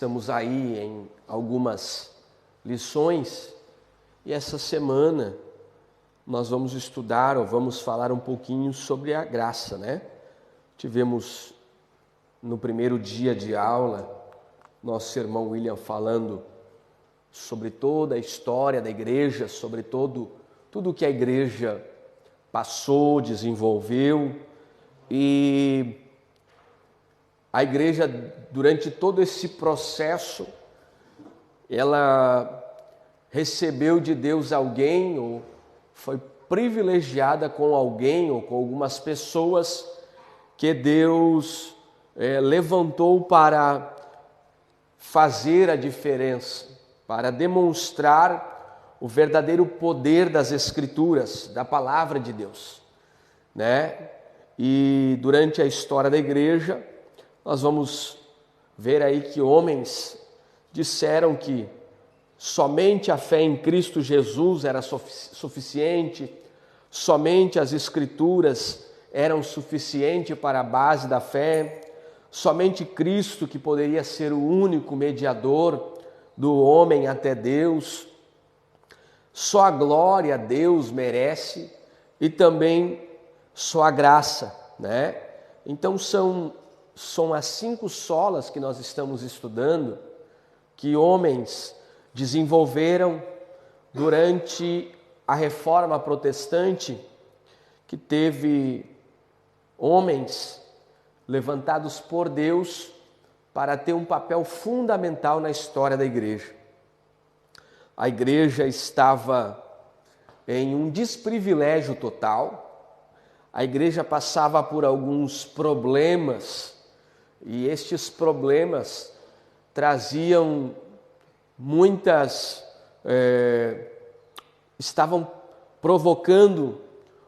Estamos aí em algumas lições e essa semana nós vamos estudar ou vamos falar um pouquinho sobre a graça, né? Tivemos no primeiro dia de aula nosso irmão William falando sobre toda a história da igreja, sobre tudo que a igreja passou, desenvolveu, e a igreja, durante todo esse processo, ela recebeu de Deus alguém, ou foi privilegiada com alguém, ou com algumas pessoas que Deus levantou para fazer a diferença, para demonstrar o verdadeiro poder das Escrituras, da Palavra de Deus, né? E durante a história da igreja, nós vamos ver aí que homens disseram que somente a fé em Cristo Jesus era suficiente, somente as Escrituras eram suficientes para a base da fé, somente Cristo que poderia ser o único mediador do homem até Deus, só a glória a Deus merece e também só a graça, né? Então são as 5 solas que nós estamos estudando, que homens desenvolveram durante a Reforma Protestante, que teve homens levantados por Deus para ter um papel fundamental na história da igreja. A igreja estava em um desprivilégio total, a igreja passava por alguns problemas, e estes problemas traziam estavam provocando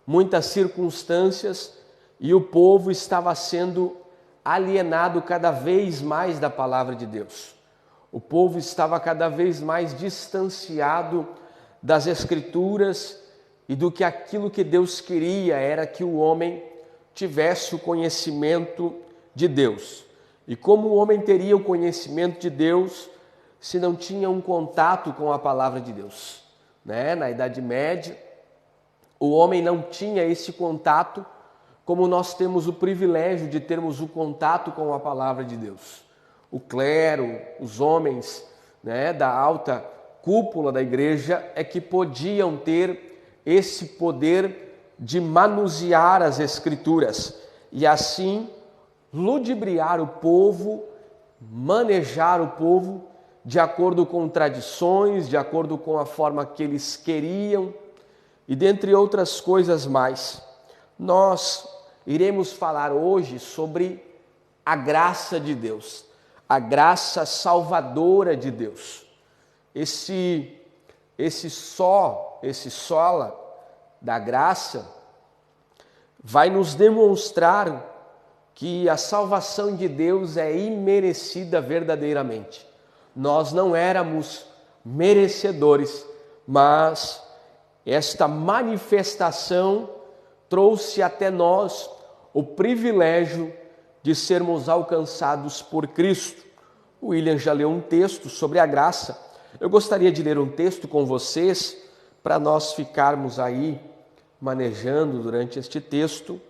muitas circunstâncias, e o povo estava sendo alienado cada vez mais da palavra de Deus. O povo estava cada vez mais distanciado das Escrituras e do que aquilo que Deus queria era que o homem tivesse o conhecimento de Deus. E como o homem teria o conhecimento de Deus se não tinha um contato com a palavra de Deus, né? Na Idade Média, o homem não tinha esse contato como nós temos o privilégio de termos o contato com a palavra de Deus. O clero, os homens, né, da alta cúpula da igreja é que podiam ter esse poder de manusear as Escrituras e assim ludibriar o povo, manejar o povo de acordo com tradições, de acordo com a forma que eles queriam e dentre outras coisas mais. Nós iremos falar hoje sobre a graça de Deus, a graça salvadora de Deus. Esse sola da graça vai nos demonstrar que a salvação de Deus é imerecida verdadeiramente. Nós não éramos merecedores, mas esta manifestação trouxe até nós o privilégio de sermos alcançados por Cristo. O William já leu um texto sobre a graça. Eu gostaria de ler um texto com vocês para nós ficarmos aí manejando durante este texto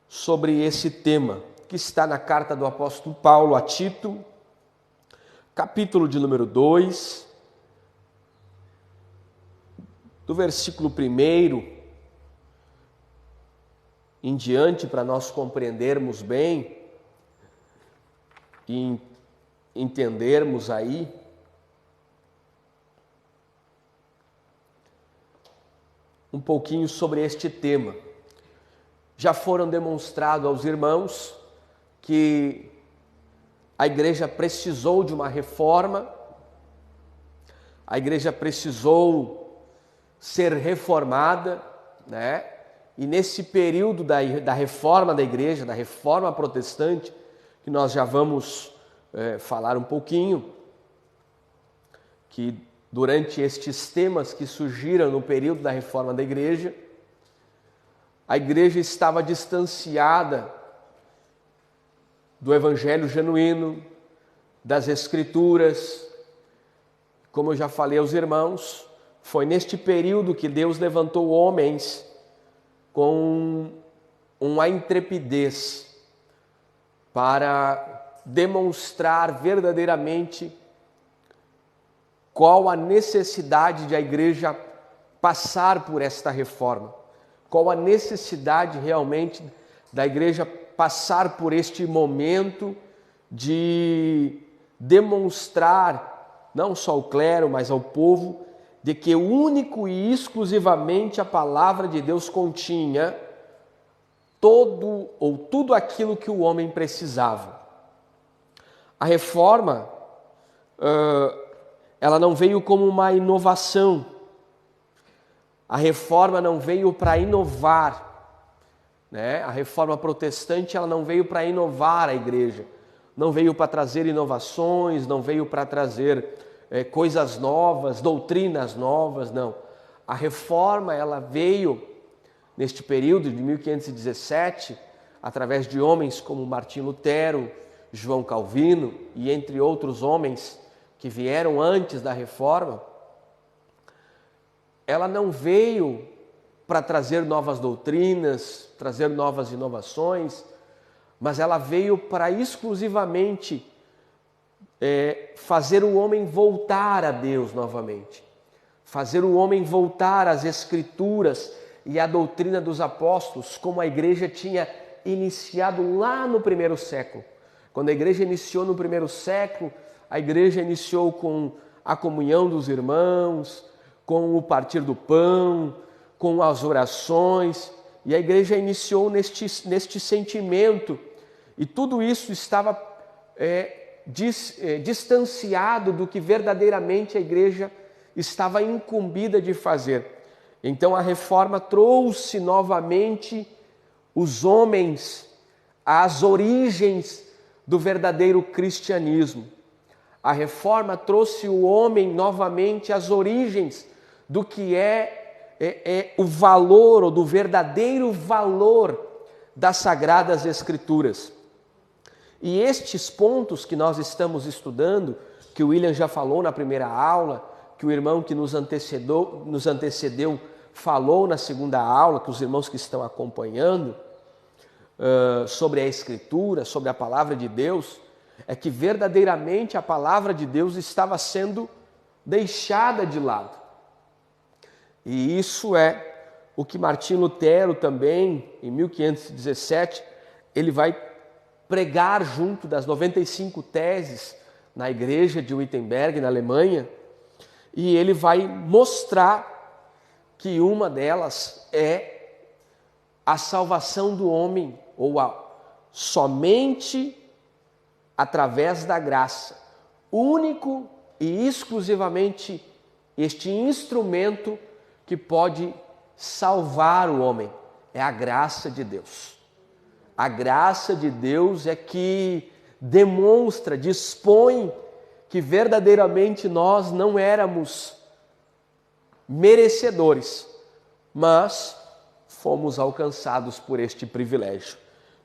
sobre esse tema, que está na carta do apóstolo Paulo a Tito, capítulo de número 2, do versículo 1 em diante, para nós compreendermos bem e entendermos aí um pouquinho sobre este tema. Já foram demonstrados aos irmãos que a igreja precisou de uma reforma, a igreja precisou ser reformada, né? E nesse período da reforma da igreja, da reforma protestante, que nós já vamos falar um pouquinho, que durante estes temas que surgiram no período da reforma da igreja, a igreja estava distanciada do evangelho genuíno, das Escrituras. Como eu já falei aos irmãos, foi neste período que Deus levantou homens com uma intrepidez para demonstrar verdadeiramente qual a necessidade de a igreja passar por esta reforma, qual a necessidade realmente da igreja passar por este momento de demonstrar, não só ao clero, mas ao povo, de que único e exclusivamente a palavra de Deus continha tudo aquilo que o homem precisava. A reforma, ela não veio como uma inovação. A reforma não veio para inovar, né? A reforma protestante, ela não veio para inovar a igreja, não veio para trazer inovações, não veio para trazer coisas novas, doutrinas novas, não. A reforma, ela veio neste período de 1517, através de homens como Martim Lutero, João Calvino e entre outros homens que vieram antes da reforma. Ela não veio para trazer novas doutrinas, trazer novas inovações, mas ela veio para exclusivamente fazer o homem voltar a Deus novamente, fazer o homem voltar às Escrituras e à doutrina dos apóstolos, como a igreja tinha iniciado lá no primeiro século. Quando a igreja iniciou no primeiro século, a igreja iniciou com a comunhão dos irmãos, com o partir do pão, com as orações, e a igreja iniciou neste sentimento, e tudo isso estava distanciado do que verdadeiramente a igreja estava incumbida de fazer. Então a reforma trouxe novamente os homens às origens do verdadeiro cristianismo. A reforma trouxe o homem novamente às origens do que é o valor, ou do verdadeiro valor das Sagradas Escrituras. E estes pontos que nós estamos estudando, que o William já falou na primeira aula, que o irmão que nos antecedeu falou na segunda aula, que os irmãos que estão acompanhando, sobre a Escritura, sobre a Palavra de Deus, é que verdadeiramente a Palavra de Deus estava sendo deixada de lado. E isso é o que Martim Lutero também, em 1517, ele vai pregar junto das 95 teses na igreja de Wittenberg, na Alemanha, e ele vai mostrar que uma delas é a salvação do homem, ou somente através da graça, único e exclusivamente este instrumento que pode salvar o homem, é a graça de Deus. A graça de Deus é que demonstra, dispõe que verdadeiramente nós não éramos merecedores, mas fomos alcançados por este privilégio.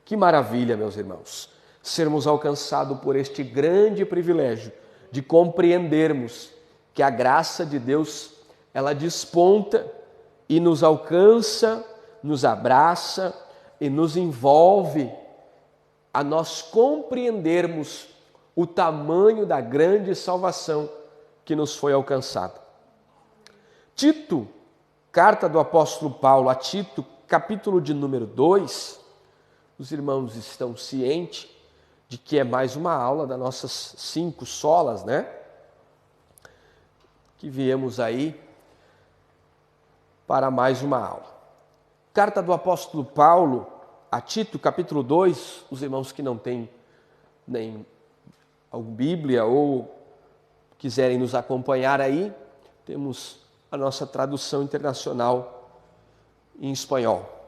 Que maravilha, meus irmãos, sermos alcançados por este grande privilégio de compreendermos que a graça de Deus, ela desponta e nos alcança, nos abraça e nos envolve a nós compreendermos o tamanho da grande salvação que nos foi alcançada. Tito, carta do apóstolo Paulo a Tito, capítulo de número 2, os irmãos estão cientes de que é mais uma aula das nossas 5 solas, né? Que viemos aí para mais uma aula. Carta do apóstolo Paulo a Tito, capítulo 2, os irmãos que não têm nem a Bíblia ou quiserem nos acompanhar aí, temos a nossa tradução internacional em espanhol.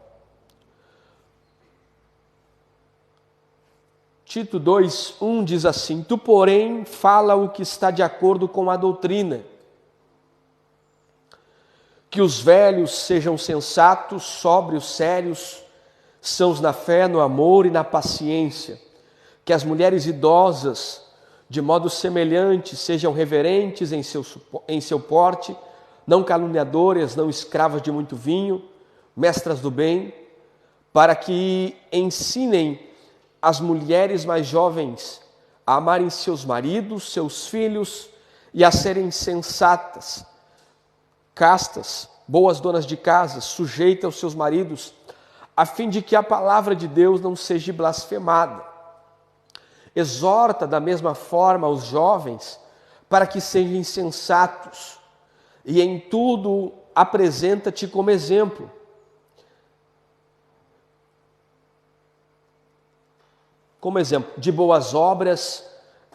Tito 2:1 diz assim: Tu, porém, fala o que está de acordo com a doutrina, que os velhos sejam sensatos, sóbrios, sérios, sãos na fé, no amor e na paciência, que as mulheres idosas De modo semelhante, sejam reverentes em seu porte, não caluniadoras, não escravas de muito vinho, mestras do bem, para que ensinem as mulheres mais jovens a amarem seus maridos, seus filhos e a serem sensatas, castas, boas donas de casa, sujeitas aos seus maridos, a fim de que a palavra de Deus não seja blasfemada. Exorta da mesma forma os jovens para que sejam sensatos e em tudo apresenta-te como exemplo. Como exemplo, de boas obras,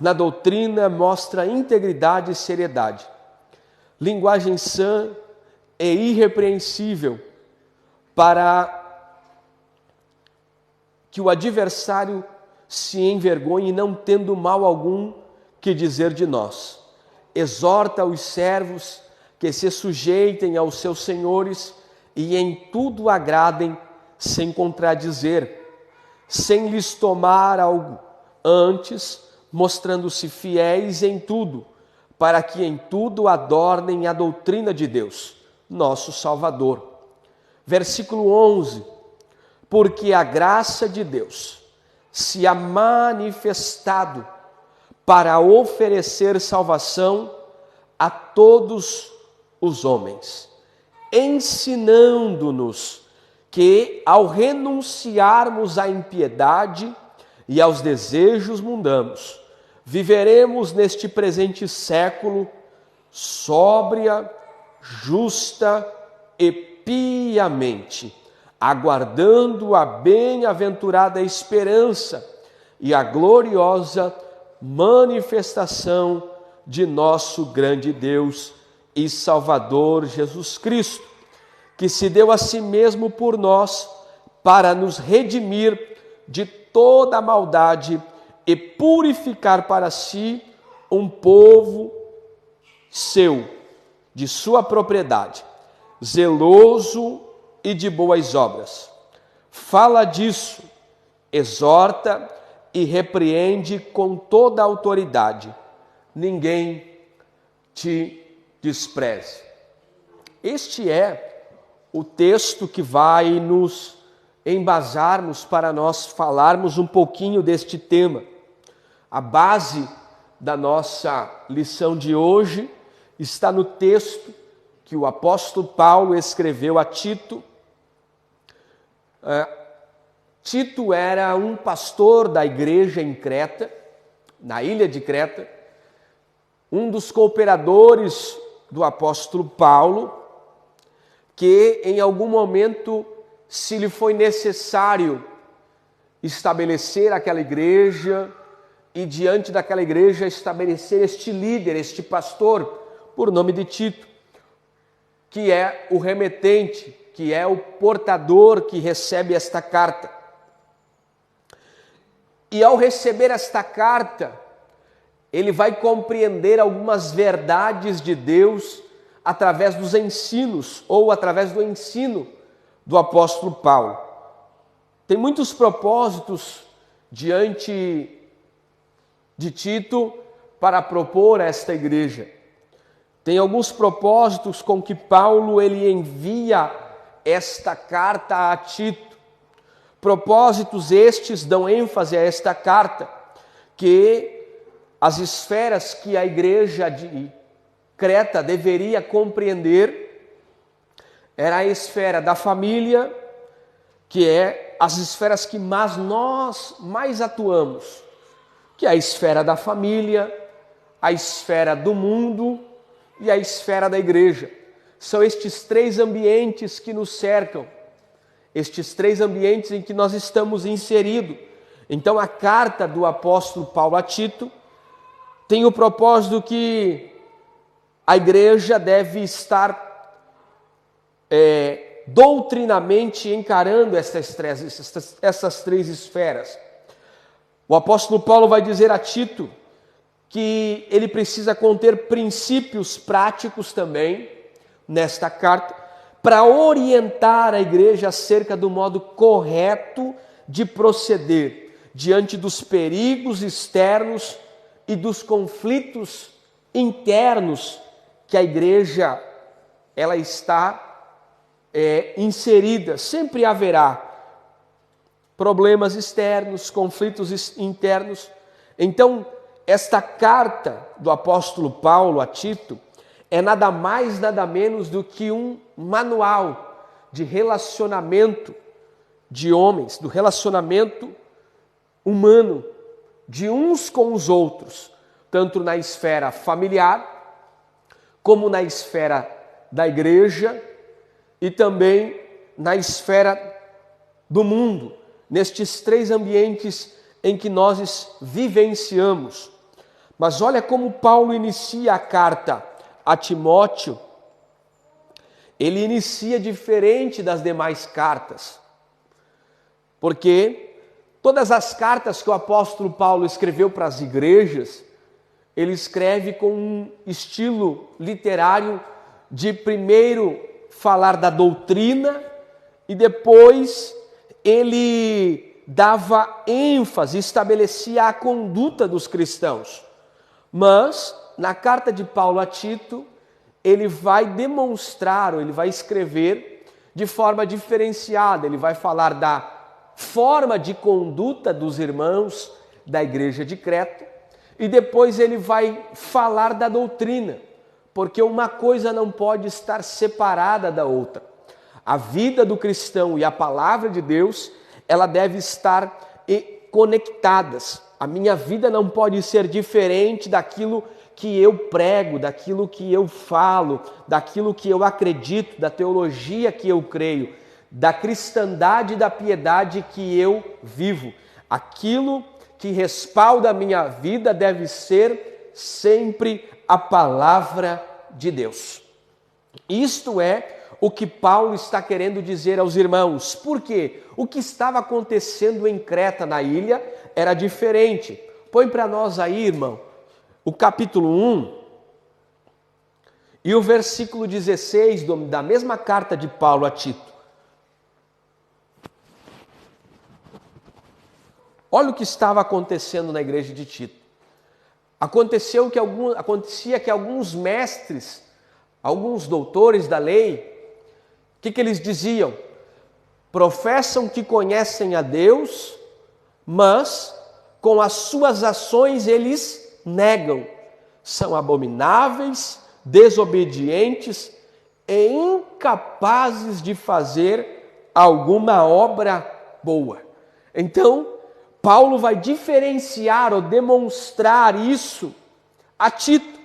na doutrina mostra integridade e seriedade. Linguagem sã e irrepreensível, para que o adversário se envergonhe, não tendo mal algum que dizer de nós. Exorta os servos que se sujeitem aos seus senhores e em tudo agradem sem contradizer, sem lhes tomar algo, antes mostrando-se fiéis em tudo, para que em tudo adornem a doutrina de Deus, nosso Salvador. Versículo 11, porque a graça de Deus se há manifestado para oferecer salvação a todos os homens, ensinando-nos que, ao renunciarmos à impiedade e aos desejos mundanos, viveremos neste presente século sóbria, justa e piamente, aguardando a bem-aventurada esperança e a gloriosa manifestação de nosso grande Deus e Salvador Jesus Cristo, que se deu a si mesmo por nós para nos redimir de toda a maldade e purificar para si um povo seu, de sua propriedade, zeloso e de boas obras. Fala disso, exorta e repreende com toda a autoridade. Ninguém te despreze. Este é o texto que vai nos embasarmos para nós falarmos um pouquinho deste tema. A base da nossa lição de hoje está no texto que o apóstolo Paulo escreveu a Tito. Tito era um pastor da igreja em Creta, na ilha de Creta, um dos cooperadores do apóstolo Paulo, que em algum momento, se lhe foi necessário estabelecer aquela igreja e diante daquela igreja estabelecer este líder, este pastor, por nome de Tito, que é o remetente, que é o portador que recebe esta carta. E ao receber esta carta, ele vai compreender algumas verdades de Deus através dos ensinos ou através do ensino do apóstolo Paulo. Tem muitos propósitos diante de Tito para propor a esta igreja. Tem alguns propósitos com que Paulo ele envia esta carta a Tito. Propósitos estes dão ênfase a esta carta, que as esferas que a igreja de Creta deveria compreender era a esfera da família, que é as esferas que nós mais atuamos, que é a esfera da família, a esfera do mundo e a esfera da igreja. São estes três ambientes que nos cercam, estes três ambientes em que nós estamos inseridos. Então a carta do apóstolo Paulo a Tito tem o propósito que a igreja deve estar doutrinamente encarando essas três esferas. O apóstolo Paulo vai dizer a Tito que ele precisa conter princípios práticos também nesta carta para orientar a igreja acerca do modo correto de proceder diante dos perigos externos e dos conflitos internos que a igreja ela está inserida. Sempre haverá problemas externos, conflitos internos. Então, esta carta do apóstolo Paulo a Tito é nada mais, nada menos do que um manual de relacionamento de homens, do relacionamento humano, de uns com os outros, tanto na esfera familiar, como na esfera da igreja e também na esfera do mundo, nestes três ambientes em que nós vivenciamos. Mas olha como Paulo inicia a carta a Timóteo. Ele inicia diferente das demais cartas, porque todas as cartas que o apóstolo Paulo escreveu para as igrejas, ele escreve com um estilo literário de primeiro falar da doutrina e depois ele dava ênfase, estabelecia a conduta dos cristãos. Mas, na carta de Paulo a Tito, ele vai demonstrar, ou ele vai escrever de forma diferenciada. Ele vai falar da forma de conduta dos irmãos da igreja de Creta e depois ele vai falar da doutrina, porque uma coisa não pode estar separada da outra. A vida do cristão e a palavra de Deus, ela deve estar conectadas. A minha vida não pode ser diferente daquilo que eu prego, daquilo que eu falo, daquilo que eu acredito, da teologia que eu creio, da cristandade e da piedade que eu vivo. Aquilo que respalda a minha vida deve ser sempre a palavra de Deus. Isto é o que Paulo está querendo dizer aos irmãos. Por quê? O que estava acontecendo em Creta, na ilha, era diferente. Põe para nós aí, irmão, o capítulo 1 e o versículo 16 da mesma carta de Paulo a Tito. Olha o que estava acontecendo na igreja de Tito. Acontecia que alguns mestres, alguns doutores da lei, o que eles diziam? Professam que conhecem a Deus, mas com as suas ações eles negam. São abomináveis, desobedientes e incapazes de fazer alguma obra boa. Então, Paulo vai diferenciar ou demonstrar isso a Tito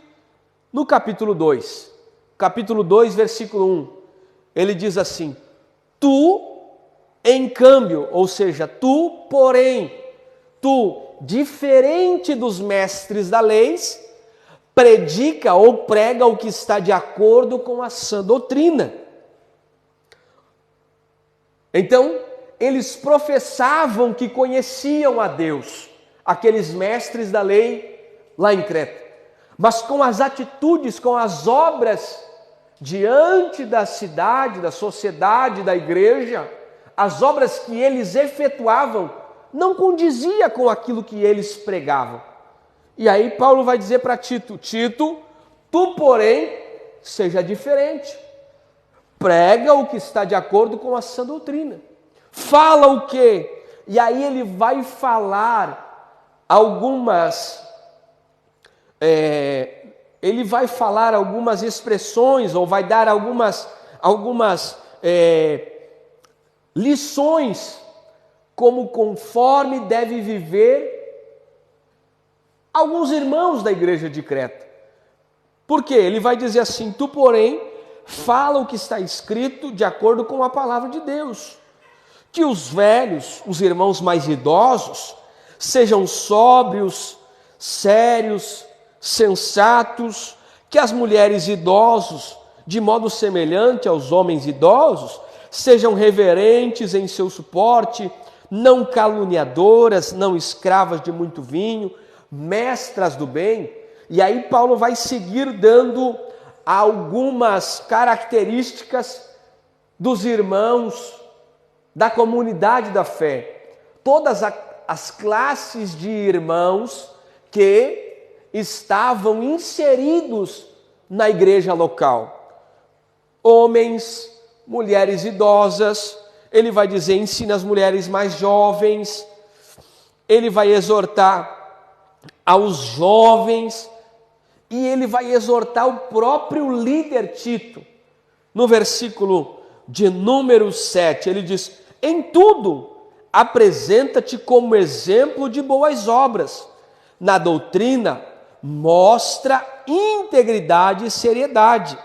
no capítulo 2. Capítulo 2, versículo 1. Ele diz assim: tu, em câmbio, ou seja, tu, porém, tu, diferente dos mestres da lei, predica ou prega o que está de acordo com a sã doutrina. Então, eles professavam que conheciam a Deus, aqueles mestres da lei lá em Creta. Mas com as atitudes, com as obras diante da cidade, da sociedade, da igreja, as obras que eles efetuavam não condizia com aquilo que eles pregavam. E aí Paulo vai dizer para Tito: Tito, tu porém, seja diferente. Prega o que está de acordo com a sã doutrina. Fala o quê? E aí ele vai falar algumas expressões, ou vai dar algumas lições, como conforme deve viver alguns irmãos da igreja de Creta. Por quê? Ele vai dizer assim: tu, porém, fala o que está escrito de acordo com a palavra de Deus. Que os velhos, os irmãos mais idosos, sejam sóbrios, sérios, sensatos, que as mulheres idosas, de modo semelhante aos homens idosos, sejam reverentes em seu suporte, não caluniadoras, não escravas de muito vinho, mestras do bem. E aí Paulo vai seguir dando algumas características dos irmãos da comunidade da fé. Todas as classes de irmãos que estavam inseridos na igreja local. Homens, mulheres idosas, ele vai dizer, ensina as mulheres mais jovens, ele vai exortar aos jovens, e ele vai exortar o próprio líder Tito. No versículo de número 7, ele diz, em tudo, apresenta-te como exemplo de boas obras. Na doutrina, mostra integridade e seriedade.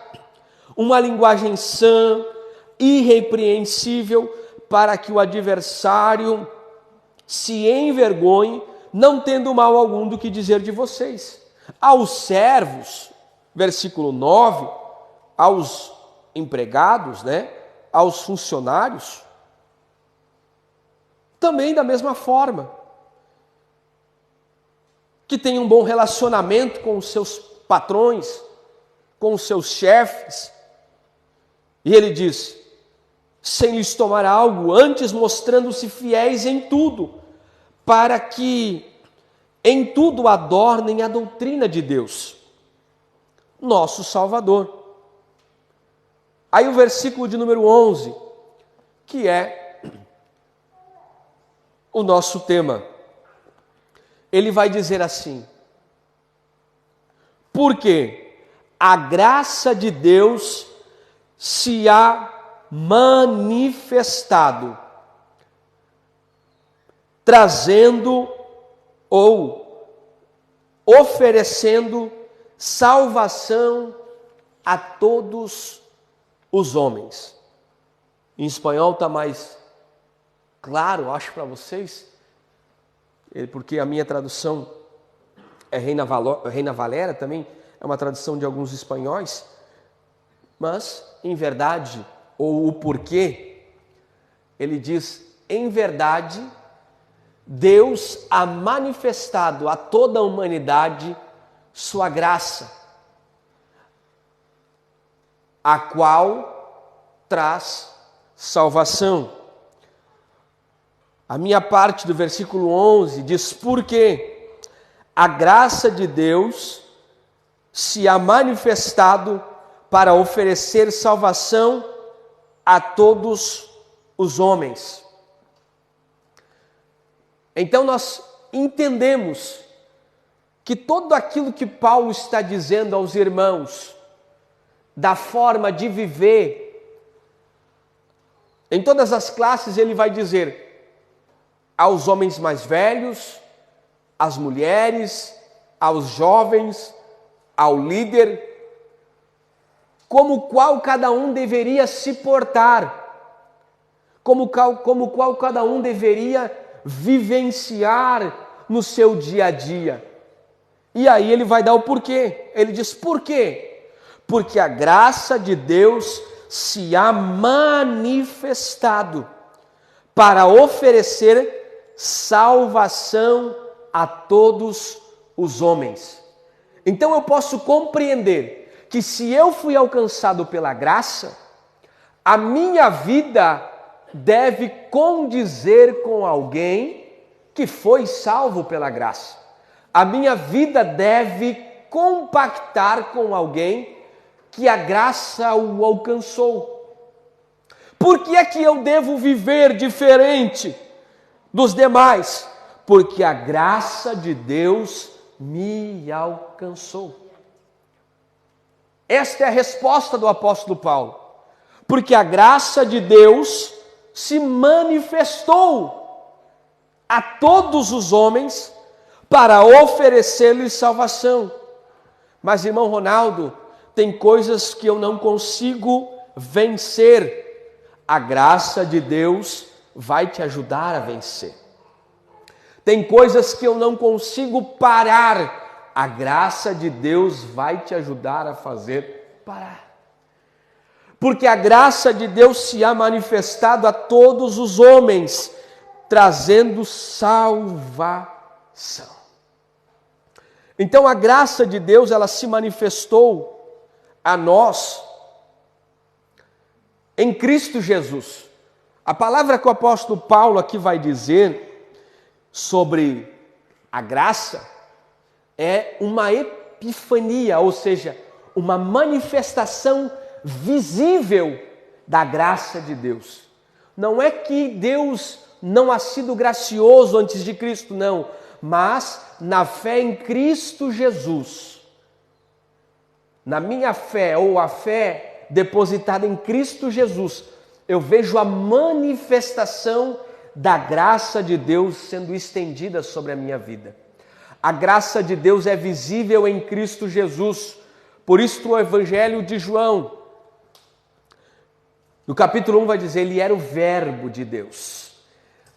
Uma linguagem sã, irrepreensível, para que o adversário se envergonhe, não tendo mal algum do que dizer de vocês. Aos servos, versículo 9, aos empregados, aos funcionários, também da mesma forma, que tenham um bom relacionamento com os seus patrões, com os seus chefes. E ele diz, sem lhes tomar algo, antes mostrando-se fiéis em tudo, para que em tudo adornem a doutrina de Deus, nosso Salvador. Aí o versículo de número 11, que é o nosso tema, ele vai dizer assim, porque a graça de Deus se há manifestado, trazendo ou oferecendo salvação a todos os homens. Em espanhol está mais claro, acho, para vocês, porque a minha tradução é Reina Valera, também é uma tradução de alguns espanhóis, mas, em verdade, ou o porquê, ele diz, em verdade, Deus ha manifestado a toda a humanidade sua graça, a qual traz salvação. A minha parte do versículo 11 diz, porque a graça de Deus se ha manifestado para oferecer salvação a todos os homens. Então nós entendemos que tudo aquilo que Paulo está dizendo aos irmãos, da forma de viver, em todas as classes ele vai dizer aos homens mais velhos, às mulheres, aos jovens, ao líder, como qual cada um deveria se portar, como qual cada um deveria vivenciar no seu dia a dia. E aí ele vai dar o porquê. Ele diz, por quê? Porque a graça de Deus se há manifestado para oferecer salvação a todos os homens. Então eu posso compreender que se eu fui alcançado pela graça, a minha vida deve condizer com alguém que foi salvo pela graça. A minha vida deve compactar com alguém que a graça o alcançou. Por que é que eu devo viver diferente dos demais? Porque a graça de Deus me alcançou. Esta é a resposta do apóstolo Paulo. Porque a graça de Deus se manifestou a todos os homens para oferecer-lhes salvação. Mas, irmão Ronaldo, tem coisas que eu não consigo vencer. A graça de Deus vai te ajudar a vencer. Tem coisas que eu não consigo parar. A graça de Deus vai te ajudar a fazer parar. Porque a graça de Deus se há manifestado a todos os homens, trazendo salvação. Então a graça de Deus, ela se manifestou a nós em Cristo Jesus. A palavra que o apóstolo Paulo aqui vai dizer sobre a graça é uma epifania, ou seja, uma manifestação visível da graça de Deus. Não é que Deus não ha sido gracioso antes de Cristo, não, mas na fé em Cristo Jesus, na minha fé ou a fé depositada em Cristo Jesus, eu vejo a manifestação da graça de Deus sendo estendida sobre a minha vida. A graça de Deus é visível em Cristo Jesus. Por isso o Evangelho de João, no capítulo 1 vai dizer, ele era o verbo de Deus.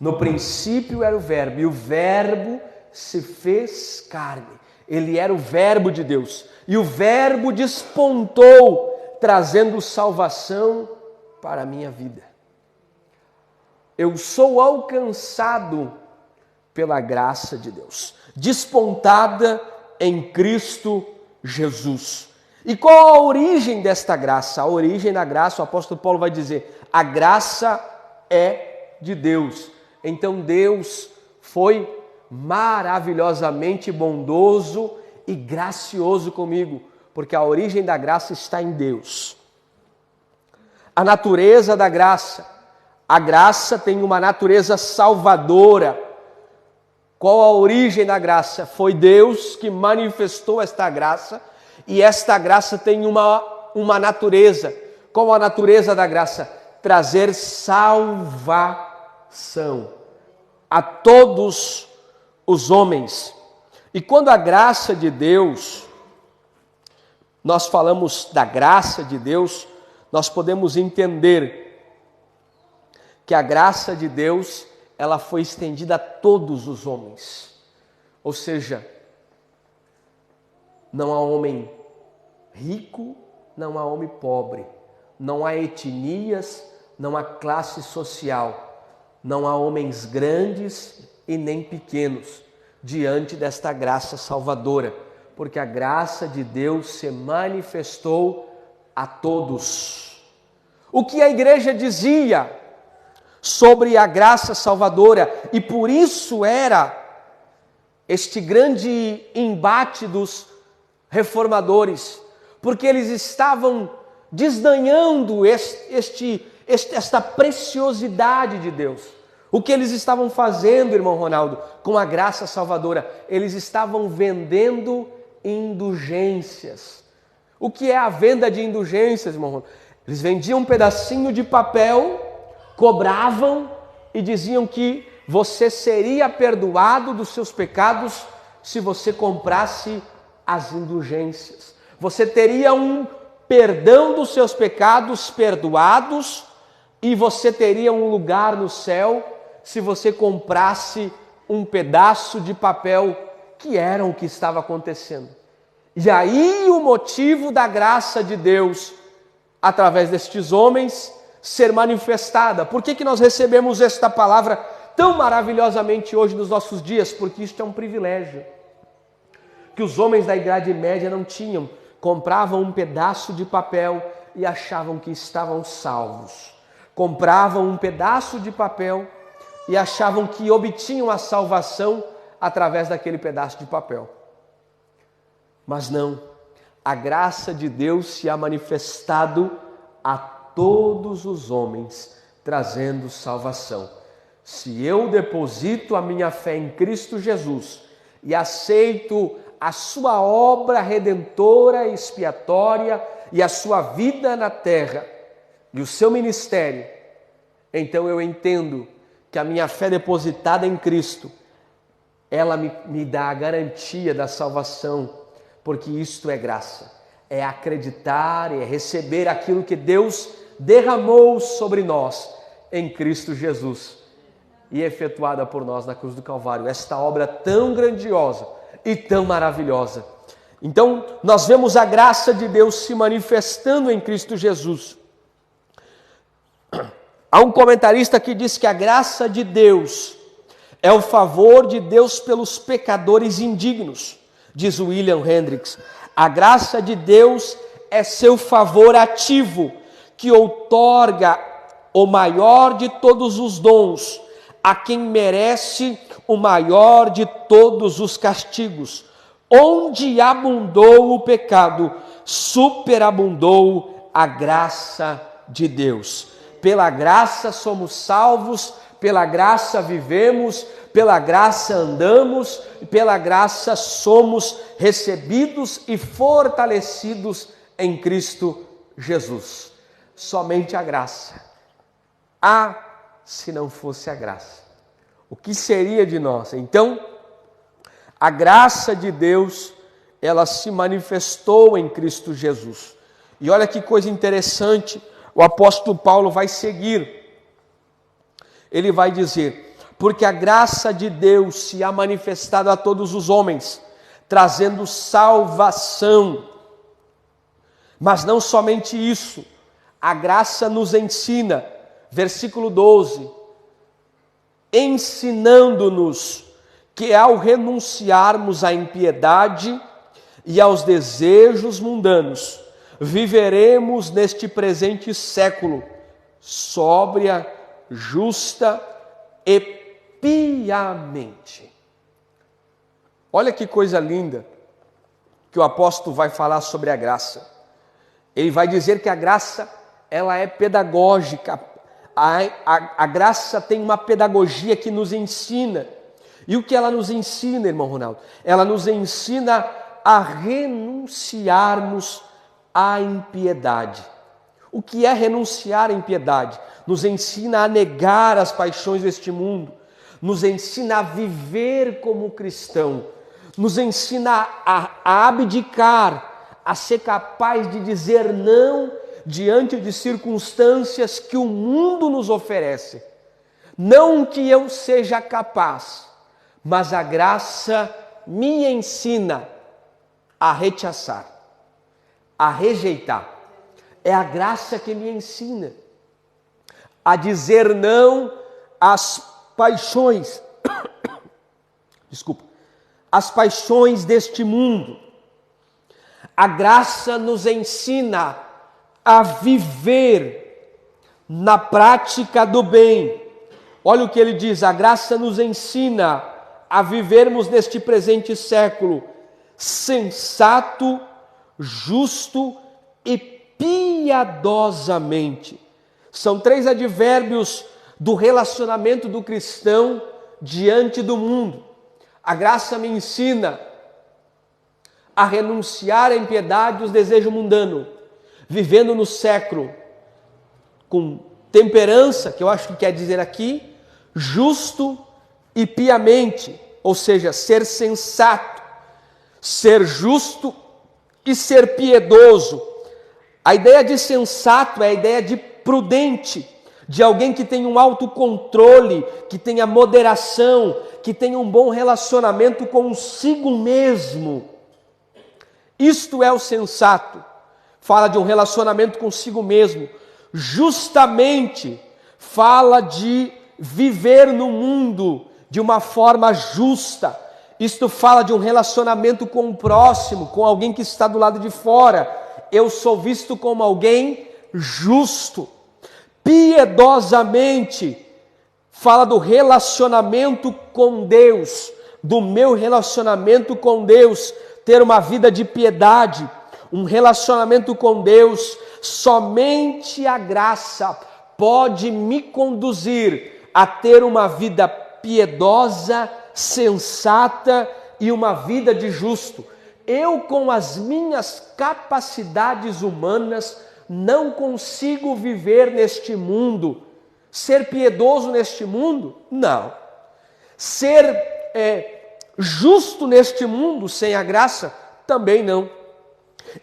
No princípio era o verbo, e o verbo se fez carne. Ele era o verbo de Deus. E o verbo despontou, trazendo salvação para a minha vida. Eu sou alcançado pela graça de Deus, despontada em Cristo Jesus. E qual a origem desta graça? A origem da graça, o apóstolo Paulo vai dizer, a graça é de Deus. Então Deus foi maravilhosamente bondoso e gracioso comigo, porque a origem da graça está em Deus. A natureza da graça. A graça tem uma natureza salvadora. Qual a origem da graça? Foi Deus que manifestou esta graça, e esta graça tem uma natureza. Qual a natureza da graça? Trazer salvação a todos os homens. E quando a graça de Deus, nós falamos da graça de Deus, nós podemos entender que a graça de Deus, ela foi estendida a todos os homens. Ou seja, não há homem rico, não há homem pobre, não há etnias, não há classe social, não há homens grandes e nem pequenos diante desta graça salvadora, porque a graça de Deus se manifestou a todos. O que a igreja dizia sobre a graça salvadora, e por isso era este grande embate dos reformadores, porque eles estavam desdenhando esta preciosidade de Deus. O que eles estavam fazendo, irmão Ronaldo, com a graça salvadora? Eles estavam vendendo indulgências. O que é a venda de indulgências, irmão Ronaldo? Eles vendiam um pedacinho de papel, cobravam e diziam que você seria perdoado dos seus pecados se você comprasse as indulgências. Você teria um perdão dos seus pecados perdoados e você teria um lugar no céu se você comprasse um pedaço de papel, que era o que estava acontecendo. E aí o motivo da graça de Deus, através destes homens, ser manifestada. Por que nós recebemos esta palavra tão maravilhosamente hoje nos nossos dias? Porque isto é um privilégio que os homens da Idade Média não tinham. Compravam um pedaço de papel e achavam que estavam salvos. Compravam um pedaço de papel e achavam que obtinham a salvação através daquele pedaço de papel. Mas não, a graça de Deus se há manifestado a todos os homens, trazendo salvação. Se eu deposito a minha fé em Cristo Jesus e aceito a sua obra redentora e expiatória e a sua vida na terra e o seu ministério, então eu entendo que a minha fé depositada em Cristo, ela me dá a garantia da salvação, porque isto é graça, é acreditar, é receber aquilo que Deus derramou sobre nós em Cristo Jesus e efetuada por nós na cruz do Calvário, esta obra tão grandiosa e tão maravilhosa. Então, nós vemos a graça de Deus se manifestando em Cristo Jesus. Há um comentarista que diz que a graça de Deus é o favor de Deus pelos pecadores indignos, diz William Hendricks. A graça de Deus é seu favor ativo, que outorga o maior de todos os dons a quem merece o maior de todos os castigos, onde abundou o pecado, superabundou a graça de Deus. Pela graça somos salvos, pela graça vivemos, pela graça andamos, e pela graça somos recebidos e fortalecidos em Cristo Jesus. Somente a graça. Se não fosse a graça, o que seria de nós? Então, a graça de Deus, ela se manifestou em Cristo Jesus. E olha que coisa interessante, o apóstolo Paulo vai seguir. Ele vai dizer: porque a graça de Deus se há manifestado a todos os homens, trazendo salvação. Mas não somente isso, a graça nos ensina, versículo 12, ensinando-nos que ao renunciarmos à impiedade e aos desejos mundanos, viveremos neste presente século sóbria, justa e piamente. Olha que coisa linda que o apóstolo vai falar sobre a graça. Ele vai dizer que a graça, ela é pedagógica. A graça tem uma pedagogia que nos ensina. E o que ela nos ensina, irmão Ronaldo? Ela nos ensina a renunciarmos à impiedade. O que é renunciar à impiedade? Nos ensina a negar as paixões deste mundo, nos ensina a viver como cristão, nos ensina a abdicar, a ser capaz de dizer não diante de circunstâncias que o mundo nos oferece. Não que eu seja capaz, mas a graça me ensina a rechaçar, a rejeitar. É a graça que me ensina a dizer não às paixões, às paixões deste mundo. A graça nos ensina a viver na prática do bem. Olha o que ele diz: a graça nos ensina a vivermos neste presente século sensato, justo e piedosamente. São 3 advérbios do relacionamento do cristão diante do mundo. A graça me ensina a renunciar à impiedade e os desejos mundanos, vivendo no século com temperança, que eu acho que quer dizer aqui, justo e piamente, ou seja, ser sensato, ser justo e ser piedoso. A ideia de sensato é a ideia de prudente, de alguém que tem um autocontrole, que tenha moderação, que tenha um bom relacionamento consigo mesmo. Isto é o sensato. Fala de um relacionamento consigo mesmo. Justamente fala de viver no mundo de uma forma justa. Isto fala de um relacionamento com o próximo, com alguém que está do lado de fora. Eu sou visto como alguém justo. Piedosamente fala do relacionamento com Deus, do meu relacionamento com Deus, ter uma vida de piedade, um relacionamento com Deus. Somente a graça pode me conduzir a ter uma vida piedosa, sensata e uma vida de justo. Eu, com as minhas capacidades humanas, não consigo viver neste mundo. Ser piedoso neste mundo? Não. Ser justo neste mundo sem a graça? Também não.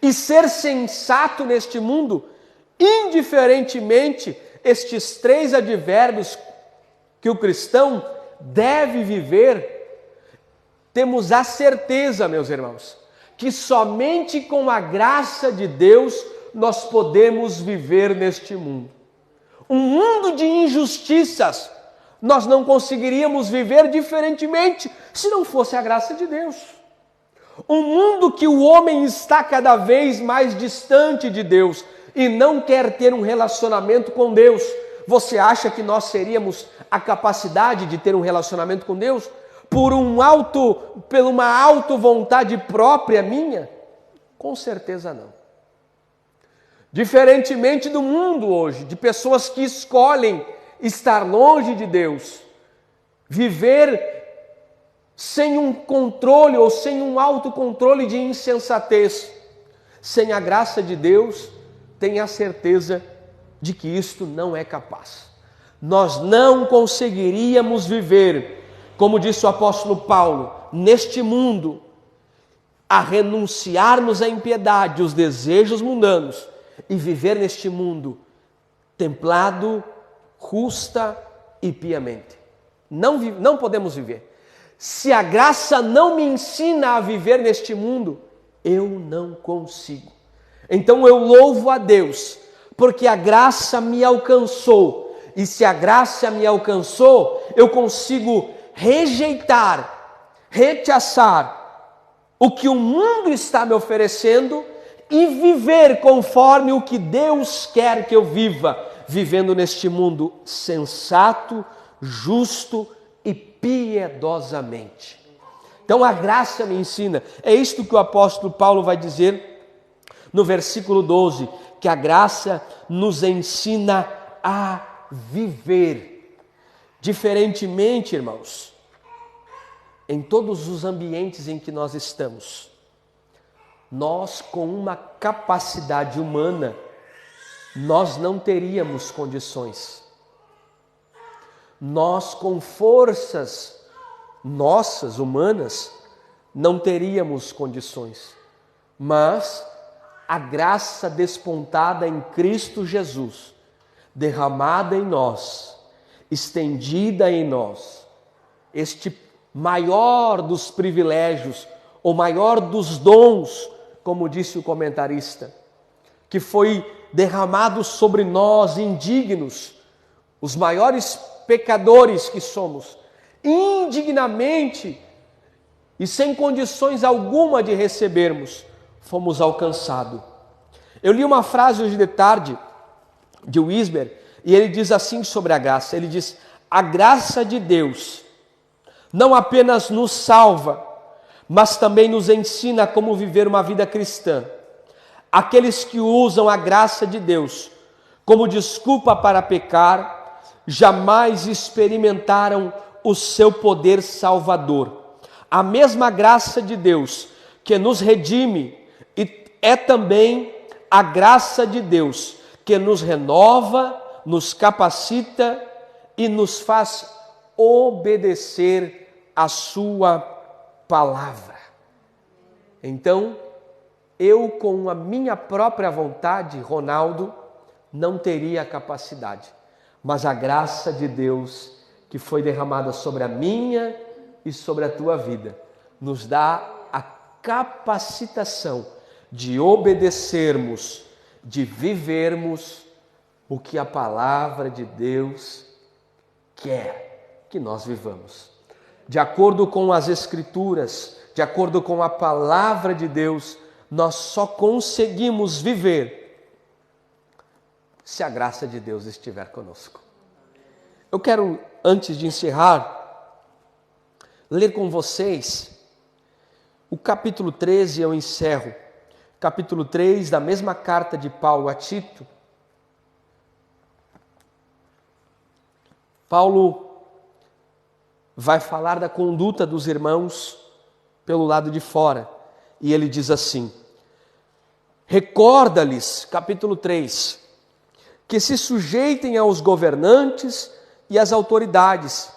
E ser sensato neste mundo? Indiferentemente, estes 3 advérbios que o cristão deve viver, temos a certeza, meus irmãos, que somente com a graça de Deus nós podemos viver neste mundo. Um mundo de injustiças, nós não conseguiríamos viver diferentemente se não fosse a graça de Deus. Um mundo que o homem está cada vez mais distante de Deus e não quer ter um relacionamento com Deus. Você acha que nós teríamos a capacidade de ter um relacionamento com Deus? por uma auto vontade própria minha? Com certeza não. Diferentemente do mundo hoje, de pessoas que escolhem estar longe de Deus, viver sem um controle ou sem um autocontrole de insensatez, sem a graça de Deus, tenha a certeza de que isto não é capaz. Nós não conseguiríamos viver, como disse o apóstolo Paulo, neste mundo, a renunciarmos à impiedade, os desejos mundanos, e viver neste mundo templado, justa e piamente. Não podemos viver. Se a graça não me ensina a viver neste mundo, eu não consigo. Então eu louvo a Deus, porque a graça me alcançou. E se a graça me alcançou, eu consigo rechaçar o que o mundo está me oferecendo e viver conforme o que Deus quer que eu viva, vivendo neste mundo sensato, justo e piedosamente. Então a graça me ensina, é isto que o apóstolo Paulo vai dizer no versículo 12, que a graça nos ensina a viver. Diferentemente, irmãos, em todos os ambientes em que nós estamos, nós com uma capacidade humana, nós não teríamos condições. Nós com forças nossas, humanas, não teríamos condições. Mas a graça despontada em Cristo Jesus, derramada em nós, estendida em nós, este maior dos privilégios, o maior dos dons, como disse o comentarista, que foi derramado sobre nós indignos, os maiores pecadores que somos, indignamente e sem condições alguma de recebermos, fomos alcançados. Eu li uma frase hoje de tarde de Wisber e ele diz assim sobre a graça, ele diz: a graça de Deus não apenas nos salva, mas também nos ensina como viver uma vida cristã. Aqueles que usam a graça de Deus como desculpa para pecar, jamais experimentaram o seu poder salvador. A mesma graça de Deus que nos redime é também a graça de Deus que nos renova, nos capacita e nos faz obedecer a sua palavra. Então, eu com a minha própria vontade, Ronaldo, não teria a capacidade, mas a graça de Deus que foi derramada sobre a minha e sobre a tua vida, nos dá a capacitação de obedecermos, de vivermos o que a palavra de Deus quer que nós vivamos. De acordo com as Escrituras, de acordo com a palavra de Deus, nós só conseguimos viver se a graça de Deus estiver conosco. Eu quero, antes de encerrar, ler com vocês o capítulo 13, eu encerro. Capítulo 3 da mesma carta de Paulo a Tito. Paulo vai falar da conduta dos irmãos pelo lado de fora. E ele diz assim: recorda-lhes, capítulo 3, que se sujeitem aos governantes e às autoridades,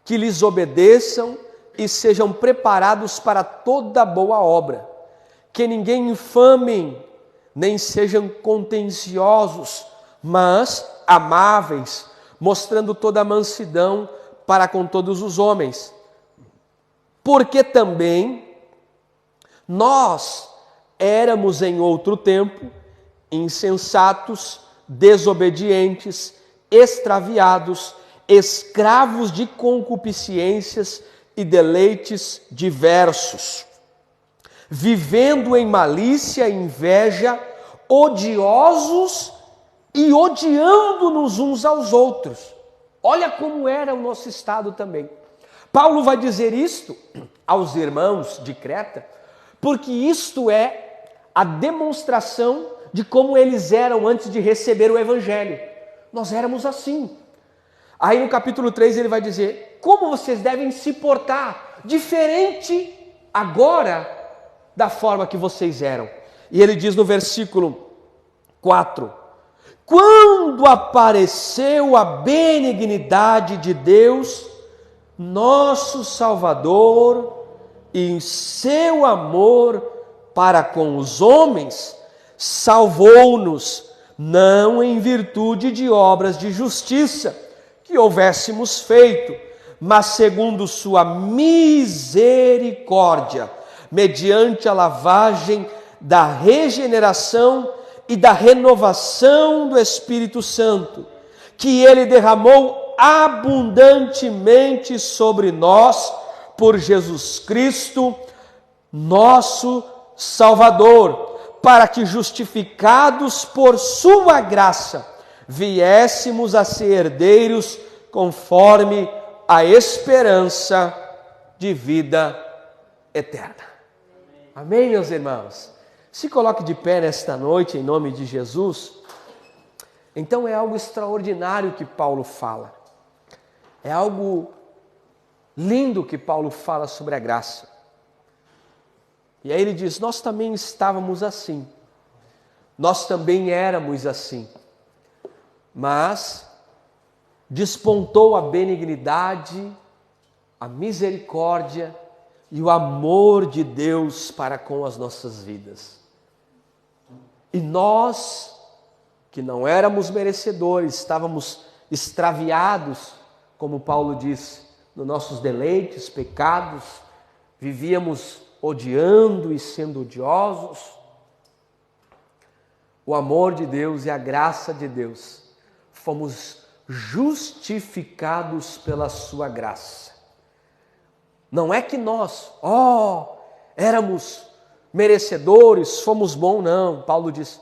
que lhes obedeçam e sejam preparados para toda boa obra, que ninguém infamem, nem sejam contenciosos, mas amáveis, mostrando toda a mansidão para com todos os homens. Porque também nós éramos em outro tempo insensatos, desobedientes, extraviados, escravos de concupiscências e deleites diversos, vivendo em malícia e inveja, odiosos e odiando-nos uns aos outros. Olha como era o nosso estado também. Paulo vai dizer isto aos irmãos de Creta, porque isto é a demonstração de como eles eram antes de receber o Evangelho. Nós éramos assim. Aí no capítulo 3 ele vai dizer, como vocês devem se portar, diferente agora da forma que vocês eram. E ele diz no versículo 4, quando apareceu a benignidade de Deus, nosso Salvador, e em seu amor para com os homens, salvou-nos, não em virtude de obras de justiça que houvéssemos feito, mas segundo sua misericórdia, mediante a lavagem da regeneração e da renovação do Espírito Santo, que ele derramou abundantemente sobre nós por Jesus Cristo, nosso Salvador, para que, justificados por sua graça, viéssemos a ser herdeiros conforme a esperança de vida eterna. Amém, meus irmãos? Se coloque de pé nesta noite, em nome de Jesus. Então é algo extraordinário que Paulo fala. É algo lindo que Paulo fala sobre a graça. E aí ele diz, nós também estávamos assim. Nós também éramos assim. Mas despontou a benignidade, a misericórdia e o amor de Deus para com as nossas vidas. E nós, que não éramos merecedores, estávamos extraviados, como Paulo diz, nos nossos deleites, pecados, vivíamos odiando e sendo odiosos. O amor de Deus e a graça de Deus, fomos justificados pela sua graça. Não é que nós, éramos merecedores, fomos bons, não. Paulo diz,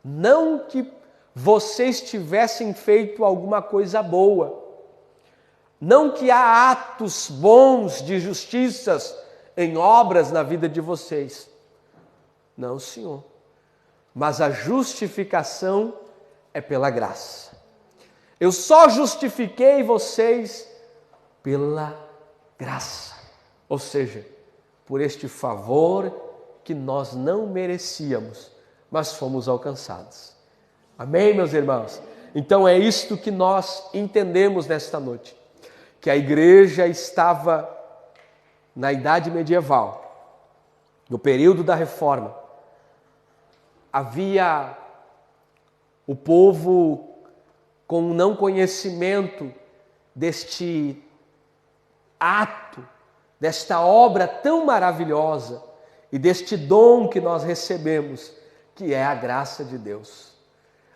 não que vocês tivessem feito alguma coisa boa, não que há atos bons de justiças em obras na vida de vocês. Não, Senhor. Mas a justificação é pela graça. Eu só justifiquei vocês pela graça. Ou seja, por este favor que nós não merecíamos, mas fomos alcançados. Amém, meus irmãos? Então é isto que nós entendemos nesta noite. Que a igreja estava na idade medieval, no período da reforma. Havia o povo com não conhecimento deste ato, desta obra tão maravilhosa e deste dom que nós recebemos, que é a graça de Deus.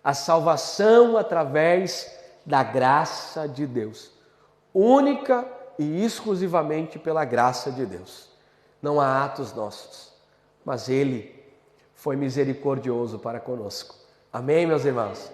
A salvação através da graça de Deus. Única e exclusivamente pela graça de Deus. Não há atos nossos, mas Ele foi misericordioso para conosco. Amém, meus irmãos?